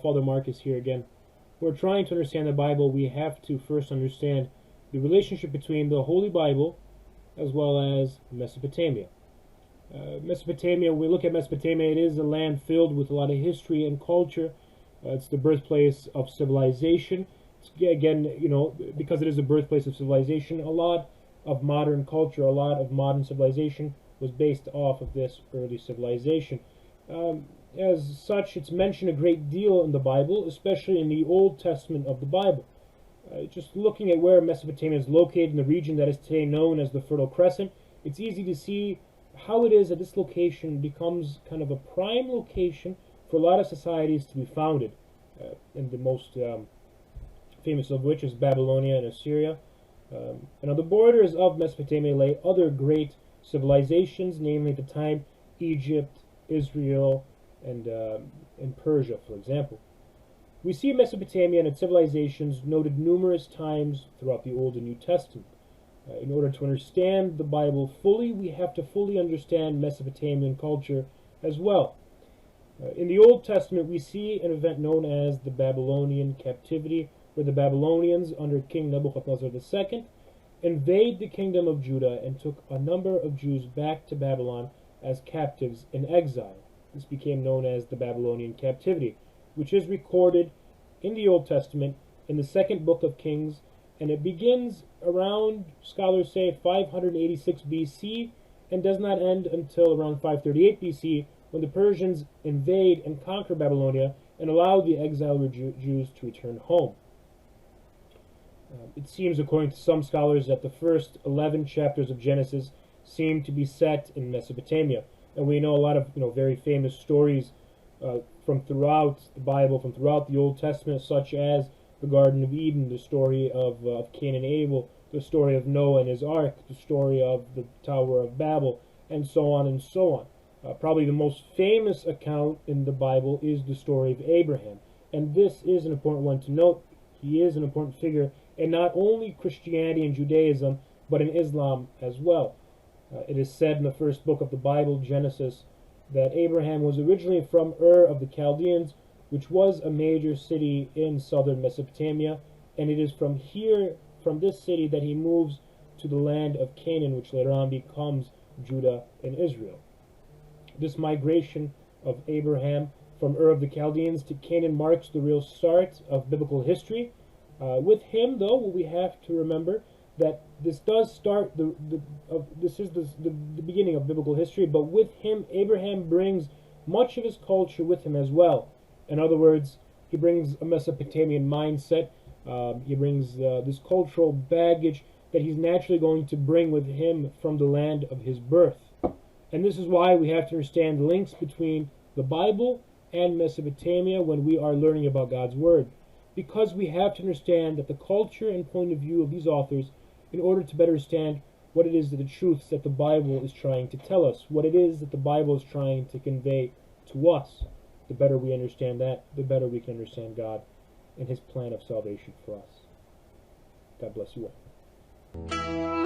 Father Marcus here again. We're trying to understand the Bible. We have to first understand the relationship between the Holy Bible as well as Mesopotamia. Mesopotamia, when we look at Mesopotamia, it is a land filled with a lot of history and culture. It's the birthplace of civilization. Again, because it is the birthplace of civilization, a lot of modern culture, a lot of modern civilization was based off of this early civilization. As such, it's mentioned a great deal in the Bible, especially in the Old Testament of the Bible. Just looking at where Mesopotamia is located in the region that is today known as the Fertile Crescent, it's easy to see how it is that this location becomes kind of a prime location for a lot of societies to be founded, and the most famous of which is Babylonia and Assyria. And on the borders of Mesopotamia lay other great civilizations, namely at the time Egypt, Israel, and Persia, for example. We see Mesopotamia and its civilizations noted numerous times throughout the Old and New Testament. In order to understand the Bible fully, we have to fully understand Mesopotamian culture as well. In the Old Testament, we see an event known as the Babylonian captivity, where the Babylonians, under King Nebuchadnezzar II, invade the kingdom of Judah and took a number of Jews back to Babylon as captives in exile. This became known as the Babylonian captivity, which is recorded in the Old Testament in the second book of Kings, and it begins around, scholars say, 586 BC and does not end until around 538 BC, when the Persians invade and conquer Babylonia and allow the exiled Jews to return home. It seems, according to some scholars, that the first 11 chapters of Genesis seem to be set in Mesopotamia, and we know a lot of very famous stories from throughout the Bible, from throughout the Old Testament, such as the Garden of Eden, the story of Cain and Abel, the story of Noah and his ark, the story of the Tower of Babel, and so on and so on. Probably the most famous account in the Bible is the story of Abraham, and this is an important one to note. He is an important figure in not only Christianity and Judaism, but in Islam as well. It is said in the first book of the Bible, Genesis, that Abraham was originally from Ur of the Chaldeans, which was a major city in southern Mesopotamia, and it is from here, from this city, that he moves to the land of Canaan, which later on becomes Judah and Israel. This migration of Abraham from Ur of the Chaldeans to Canaan marks the real start of biblical history. With him, though, we have to remember that this does start this is the beginning of biblical history, but with him, Abraham brings much of his culture with him as well. In other words, he brings a Mesopotamian mindset. He brings this cultural baggage that he's naturally going to bring with him from the land of his birth. And this is why we have to understand the links between the Bible and Mesopotamia when we are learning about God's Word, because we have to understand that the culture and point of view of these authors in order to better understand what it is that the truths that the Bible is trying to tell us, what it is that the Bible is trying to convey to us. The better we understand that, the better we can understand God and His plan of salvation for us. God bless you all.